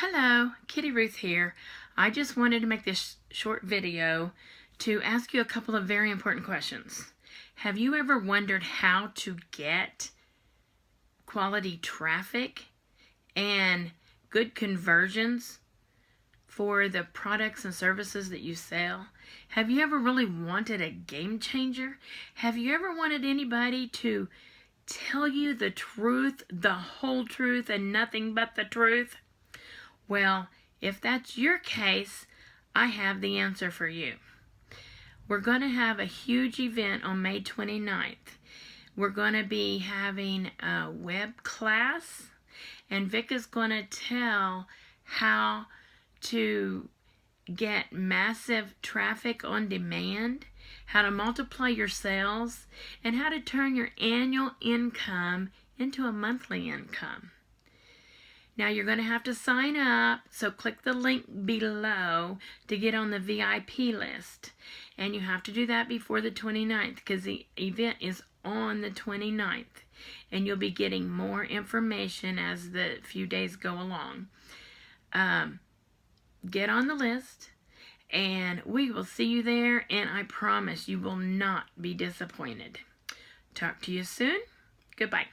Hello, Kitty Ruth here. I just wanted to make this short video to ask you a couple of very important questions. Have you ever wondered how to get quality traffic and good conversions for the products and services that you sell? Have you ever really wanted a game changer? Have you ever wanted anybody to tell you the truth, the whole truth, and nothing but the truth? Well, if that's your case, I have the answer for you. We're going to have a huge event on May 29th. We're going to be having a web class, and Vic is going to tell how to get massive traffic on demand, how to multiply your sales, and how to turn your annual income into a monthly income. Now you're going to have to sign up, so click the link below to get on the VIP list. And you have to do that before the 29th because the event is on the 29th. And you'll be getting more information as the few days go along. Get on the list and we will see you there, and I promise you will not be disappointed. Talk to you soon. Goodbye.